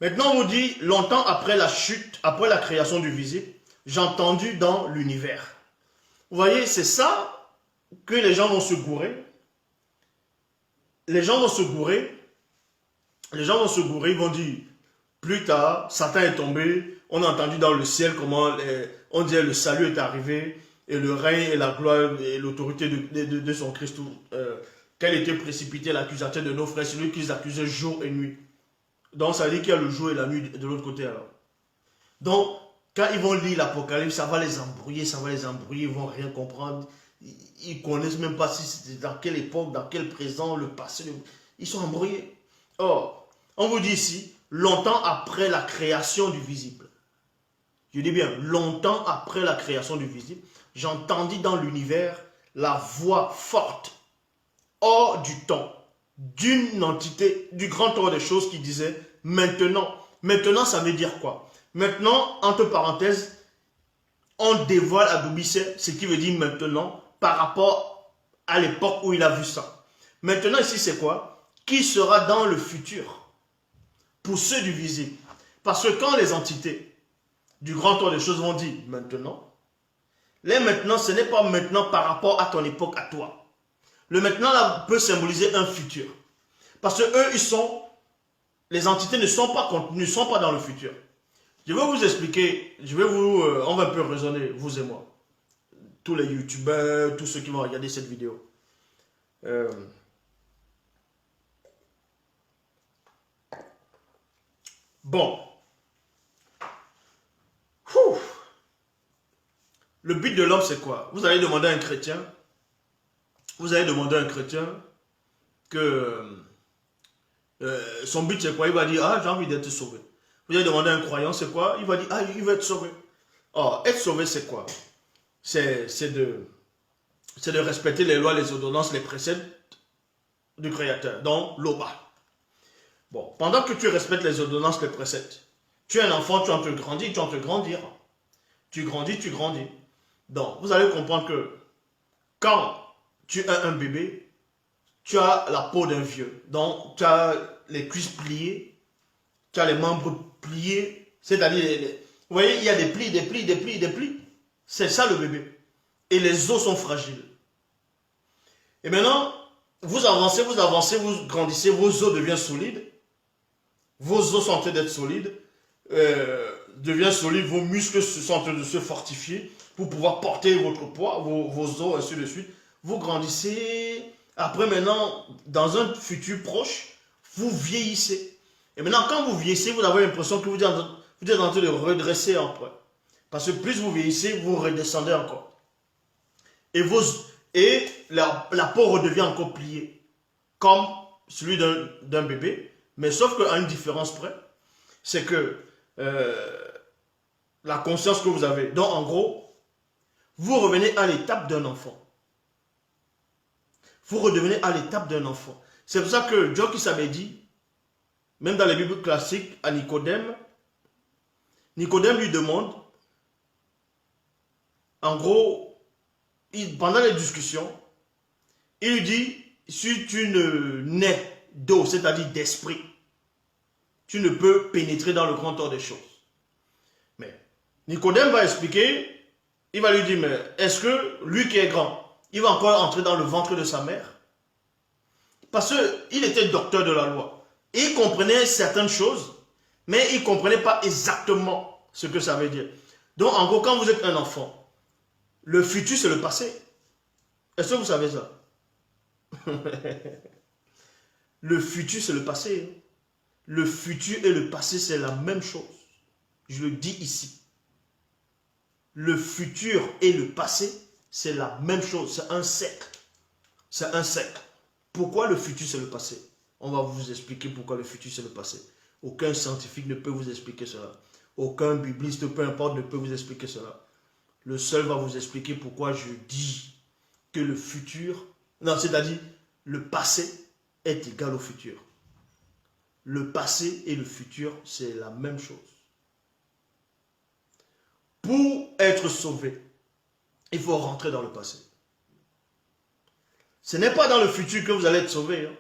Maintenant, on vous dit, longtemps après la chute, après la création du visible, j'ai entendu dans l'univers. Vous voyez, c'est ça que les gens vont se gourer. Les gens vont se gourer. Les gens vont se gourer, ils vont dire, plus tard, Satan est tombé, on a entendu dans le ciel comment on disait le salut est arrivé, et le règne et la gloire et l'autorité de son Christ, quel était précipité l'accusateur de nos frères, celui qui les accusait jour et nuit. Donc ça veut dire qu'il y a le jour et la nuit de l'autre côté alors. Donc, quand ils vont lire l'Apocalypse, ça va les embrouiller, ils vont rien comprendre. Ils connaissent même pas si c'était dans quelle époque, dans quel présent, le passé. Ils sont embrouillés. Or, on vous dit ici, longtemps après la création du visible. Je dis bien, longtemps après la création du visible, j'entendis dans l'univers la voix forte, hors du temps, d'une entité, du grand ordre des choses qui disait maintenant. Maintenant, ça veut dire quoi? Maintenant, entre parenthèses, on dévoile à Doubicet ce qui veut dire maintenant par rapport à l'époque où il a vu ça. Maintenant, ici, c'est quoi? Qui sera dans le futur pour ceux du visible? Parce que quand les entités du grand ordre des choses vont dire maintenant, les maintenant, ce n'est pas maintenant par rapport à ton époque, à toi. Le maintenant là peut symboliser un futur. Parce que eux, ils sont, les entités ne sont pas dans le futur. Je vais vous expliquer, on va un peu raisonner, vous et moi. Tous les youtubeurs, tous ceux qui vont regarder cette vidéo. Bon. Le but de l'homme, c'est quoi? Vous allez demander à un chrétien, que son but, c'est quoi? Il va dire, ah, j'ai envie d'être sauvé. Vous allez demander à un croyant, c'est quoi? Il va dire, ah, il veut être sauvé. Or, être sauvé, c'est quoi? C'est de respecter les lois, les ordonnances, les préceptes du Créateur. Donc, l'Oba. Bon, pendant que tu respectes les ordonnances, les préceptes, tu es un enfant, tu es en train de grandir, tu es en train de grandir. Tu grandis, tu grandis. Donc, vous allez comprendre que quand tu es un bébé, tu as la peau d'un vieux. Donc, tu as les cuisses pliées, tu as les membres pliés. C'est-à-dire, vous voyez, il y a des plis, des plis, des plis, des plis. C'est ça le bébé. Et les os sont fragiles. Et maintenant, vous avancez, vous grandissez, vos os deviennent solides. Vos os sont en train d'être solides. Devient solide, vos muscles sont en train de se fortifier pour pouvoir porter votre poids, vos os, ainsi de suite. Vous grandissez. Après, maintenant, dans un futur proche, vous vieillissez. Et maintenant, quand vous vieillissez, vous avez l'impression que vous êtes en train de redresser après. Parce que plus vous vieillissez, vous redescendez encore. Et la peau redevient encore pliée, comme celui d'un bébé. Mais sauf qu'à une différence près, c'est que la conscience que vous avez. Donc, en gros, vous revenez à l'étape d'un enfant. Vous redevenez à l'étape d'un enfant. C'est pour ça que Jockis avait dit, même dans les Bibles classiques, à Nicodème, Nicodème lui demande, en gros, pendant les discussions, il lui dit, si tu ne nais d'eau, c'est-à-dire d'esprit, tu ne peux pénétrer dans le grand ordre des choses. Mais Nicodème va expliquer, il va lui dire, mais est-ce que lui qui est grand, il va encore entrer dans le ventre de sa mère? Parce qu'il était docteur de la loi. Et il comprenait certaines choses, mais il ne comprenait pas exactement ce que ça veut dire. Donc en gros, quand vous êtes un enfant, le futur c'est le passé. Est-ce que vous savez ça? Le futur c'est le passé. Le futur et le passé c'est la même chose. Je le dis ici. Le futur et le passé, c'est la même chose. C'est un cercle. C'est un cercle. Pourquoi le futur, c'est le passé? On va vous expliquer pourquoi le futur, c'est le passé. Aucun scientifique ne peut vous expliquer cela. Aucun bibliste, peu importe, ne peut vous expliquer cela. Le seul va vous expliquer pourquoi je dis que le futur, non, c'est-à-dire le passé est égal au futur. Le passé et le futur, c'est la même chose. Pour être sauvé, il faut rentrer dans le passé. Ce n'est pas dans le futur que vous allez être sauvé. Hein.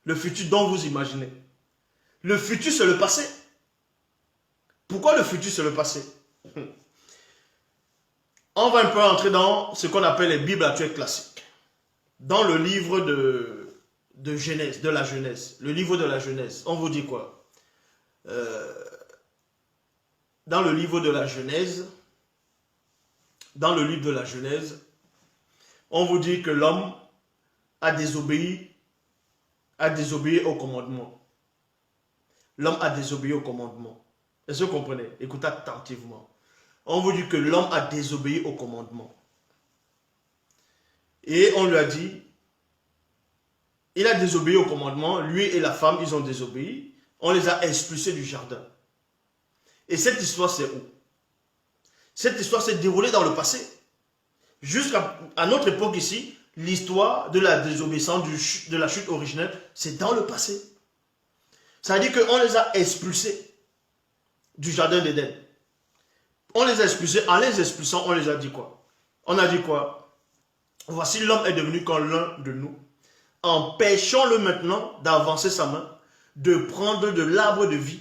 Le futur dont vous imaginez. Le futur, c'est le passé. Pourquoi le futur c'est le passé? On va un peu entrer dans ce qu'on appelle les Bibles actuelles classiques. Dans le livre de Genèse, de la Genèse, le livre de la Genèse, on vous dit quoi? Dans le livre de la Genèse, on vous dit que l'homme a désobéi au commandement. L'homme a désobéi au commandement. Est-ce que vous comprenez? Écoutez attentivement. On vous dit que l'homme a désobéi au commandement. Et on lui a dit, il a désobéi au commandement, lui et la femme, ils ont désobéi. On les a expulsés du jardin. Et cette histoire, c'est où? Cette histoire s'est déroulée dans le passé. Jusqu'à notre époque ici, l'histoire de la désobéissance, de la chute originelle, c'est dans le passé. Ça veut dire qu'on les a expulsés du jardin d'Éden. On les a expulsés. En les expulsant, on les a dit quoi? On a dit quoi? Voici l'homme est devenu comme l'un de nous. Empêchons-le maintenant d'avancer sa main, de prendre de l'arbre de vie,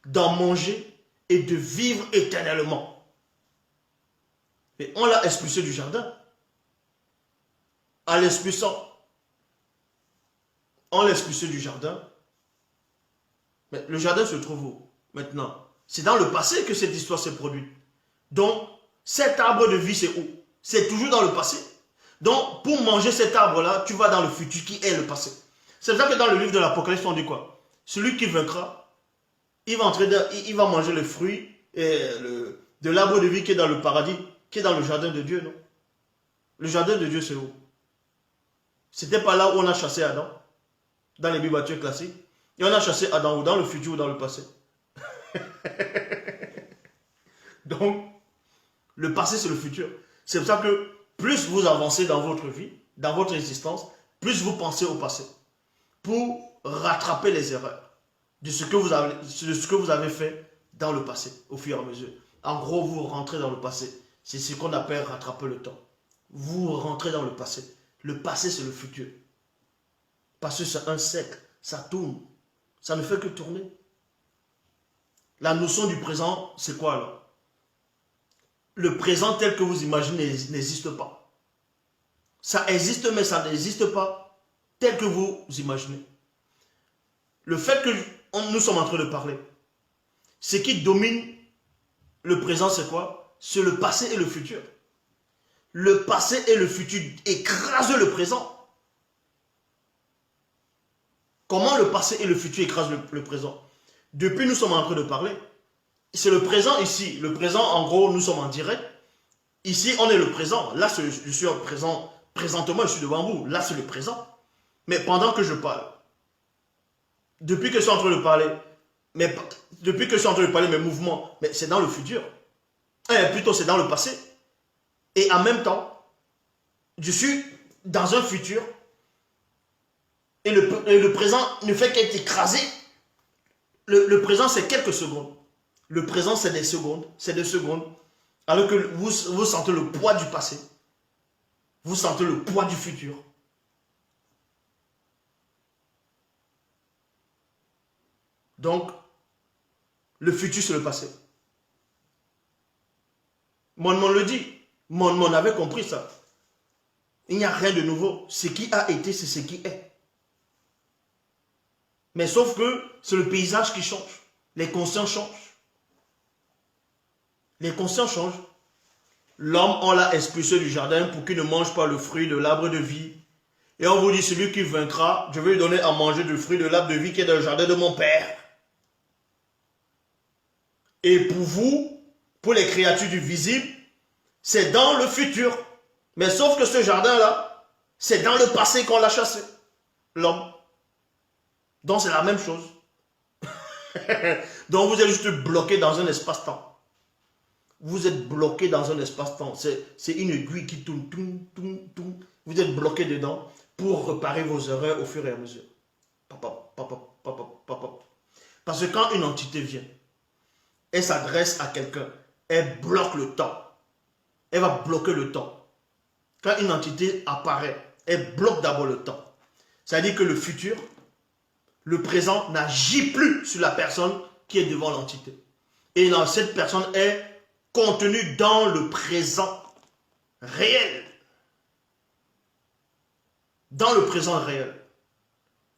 d'en manger et de vivre éternellement. Et on l'a expulsé du jardin. En l'expulsant, on l'a expulsé du jardin. Mais le jardin se trouve où maintenant? C'est dans le passé que cette histoire s'est produite. Donc, cet arbre de vie, c'est où? C'est toujours dans le passé. Donc, pour manger cet arbre-là, tu vas dans le futur qui est le passé. C'est pour ça que dans le livre de l'Apocalypse, on dit quoi? Celui qui vaincra, il va manger le fruit de l'arbre de vie qui est dans le paradis, qui est dans le jardin de Dieu, non? Le jardin de Dieu, c'est où? C'était pas là où on a chassé Adam, dans les Bibles actuelles classiques. Et on a chassé Adam, ou dans le futur ou dans le passé. Donc, le passé, c'est le futur. C'est pour ça que plus vous avancez dans votre vie, dans votre existence, plus vous pensez au passé. Pour rattraper les erreurs de ce que vous avez fait dans le passé, au fur et à mesure. En gros, vous rentrez dans le passé. C'est ce qu'on appelle rattraper le temps. Vous rentrez dans le passé. Le passé, c'est le futur. Parce que c'est un cercle. Ça tourne. Ça ne fait que tourner. La notion du présent, c'est quoi alors? Le présent tel que vous imaginez n'existe pas. Ça existe, mais ça n'existe pas tel que vous imaginez. Le fait que nous sommes en train de parler, ce qui domine le présent, c'est quoi? C'est le passé et le futur. Le passé et le futur écrasent le présent. Comment le passé et le futur écrasent le présent? Depuis, nous sommes en train de parler. C'est le présent ici. Le présent, en gros, nous sommes en direct. Ici, on est le présent. Là, je suis en présent. Présentement, je suis devant vous. Là, c'est le présent. Mais pendant que je parle, depuis que je suis en train de parler, mes mouvements, mais c'est dans le futur. Plutôt, c'est dans le passé. Et en même temps, je suis dans un futur. Et le présent ne fait qu'être écrasé. Le présent, c'est quelques secondes. Le présent, c'est des secondes. C'est des secondes. Alors que vous sentez le poids du passé. Vous sentez le poids du futur. Donc, le futur, c'est le passé. Mon le dit. Mon avait compris ça. Il n'y a rien de nouveau. Ce qui a été, c'est ce qui est. Mais sauf que c'est le paysage qui change. Les consciences changent. Les consciences changent. L'homme, on l'a expulsé du jardin pour qu'il ne mange pas le fruit de l'arbre de vie. Et on vous dit, celui qui vaincra, je vais lui donner à manger du fruit de l'arbre de vie qui est dans le jardin de mon Père. Et pour vous, pour les créatures du visible, c'est dans le futur. Mais sauf que ce jardin-là, c'est dans le passé qu'on l'a chassé. L'homme. Donc c'est la même chose. Donc vous êtes juste bloqué dans un espace-temps. Vous êtes bloqué dans un espace-temps. C'est une aiguille qui tourne, tourne, tourne, tourne. Vous êtes bloqué dedans pour réparer vos erreurs au fur et à mesure. Parce que quand une entité vient, elle s'adresse à quelqu'un, elle bloque le temps. Elle va bloquer le temps. Quand une entité apparaît, elle bloque d'abord le temps. C'est-à-dire que le futur, le présent n'agit plus sur la personne qui est devant l'entité. Et cette personne est contenue dans le présent réel. Dans le présent réel.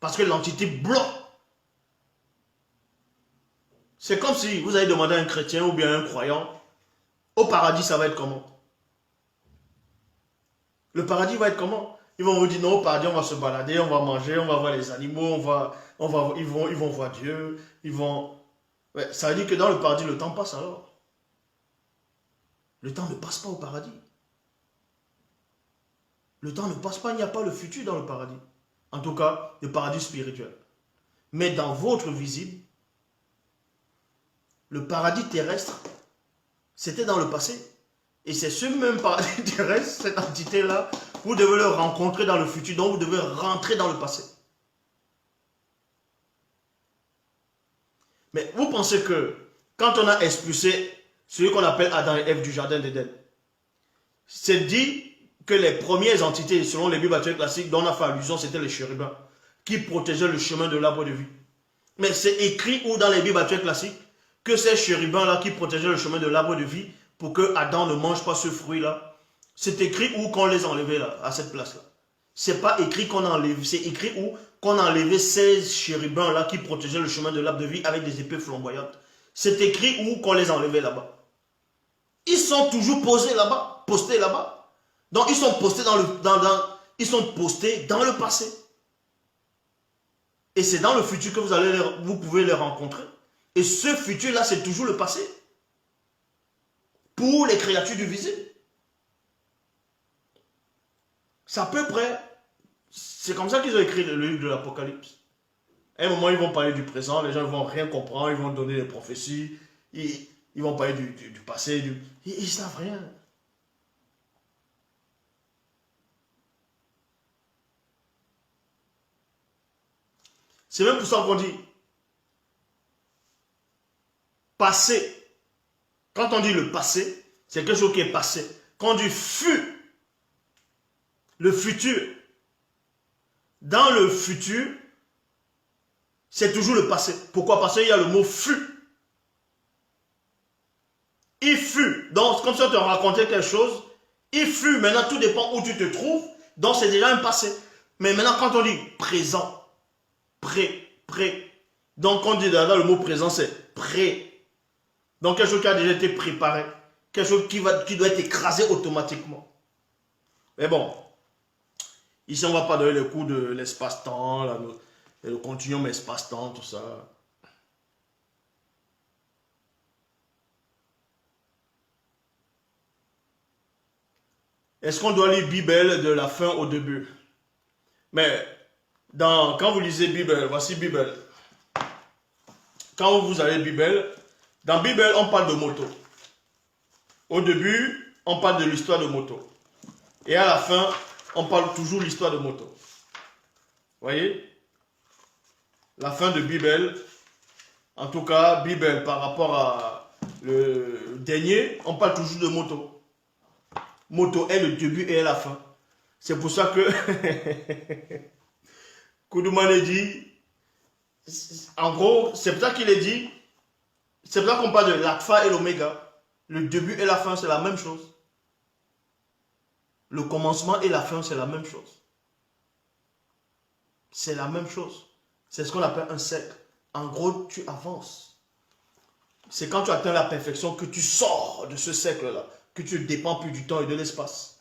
Parce que l'entité bloque. C'est comme si vous avez demandé à un chrétien ou bien à un croyant, au paradis, ça va être comment? Le paradis va être comment? Ils vont vous dire, non, au paradis, on va se balader, on va manger, on va voir les animaux, ils vont voir Dieu, ils vont... Ouais, ça veut dire que dans le paradis, le temps passe alors. Le temps ne passe pas au paradis. Le temps ne passe pas, il n'y a pas le futur dans le paradis. En tout cas, le paradis spirituel. Mais dans votre visible, le paradis terrestre, c'était dans le passé. Et c'est ce même paradis terrestre, cette entité-là, vous devez le rencontrer dans le futur, donc vous devez rentrer dans le passé. Mais vous pensez que quand on a expulsé celui qu'on appelle Adam et Ève du jardin d'Éden, c'est dit que les premières entités, selon les Bibles classiques dont on a fait allusion, c'était les chérubins, qui protégeaient le chemin de l'arbre de vie. Mais c'est écrit où dans les Bibles classiques que ces chérubins-là qui protégeaient le chemin de l'arbre de vie pour que Adam ne mange pas ce fruit-là, c'est écrit où qu'on les enlevait là, à cette place-là. C'est pas écrit qu'on enlève, c'est écrit où qu'on enlevait ces chérubins-là qui protégeaient le chemin de l'arbre de vie avec des épées flamboyantes. C'est écrit où qu'on les enlevait là-bas. Ils sont toujours posés là-bas, postés là-bas. Donc ils sont postés ils sont postés dans le passé. Et c'est dans le futur que vous pouvez les rencontrer. Et ce futur-là, c'est toujours le passé. Pour les créatures du visible. C'est à peu près... C'est comme ça qu'ils ont écrit le livre de l'Apocalypse. À un moment, ils vont parler du présent, les gens ne vont rien comprendre, ils vont donner des prophéties, ils vont parler du passé, ils ne savent rien. C'est même pour ça qu'on dit passé. Quand on dit le passé, c'est quelque chose qui est passé. Quand on dit fut, le futur, dans le futur, c'est toujours le passé. Pourquoi? Parce qu'il y a le mot fut. Il fut. Donc, comme si on te racontait quelque chose, il fut. Maintenant, tout dépend où tu te trouves. Donc, c'est déjà un passé. Mais maintenant, quand on dit présent, prêt. Donc, quand on dit dans le mot présent, c'est prêt. Donc, quelque chose qui a déjà été préparé. Quelque chose qui doit être écrasé automatiquement. Mais bon, ici, on ne va pas donner le coup de l'espace-temps, le continuum espace-temps, tout ça. Est-ce qu'on doit lire Bible de la fin au début? Mais quand vous lisez Bible, voici Bible. Quand vous avez Bible, dans Bible, on parle de moto. Au début, on parle de l'histoire de moto. Et à la fin, on parle toujours de l'histoire de moto. Vous voyez? La fin de Bible, en tout cas, Bible par rapport à le dernier, on parle toujours de moto. Moto est le début et la fin. C'est pour ça que Koudoumane dit, en gros, c'est pour ça qu'il est dit, c'est pour ça qu'on parle de l'alpha et l'oméga. Le début et la fin, c'est la même chose. Le commencement et la fin, c'est la même chose. C'est la même chose. C'est ce qu'on appelle un cercle. En gros, tu avances. C'est quand tu atteins la perfection que tu sors de ce cercle-là, que tu ne dépends plus du temps et de l'espace.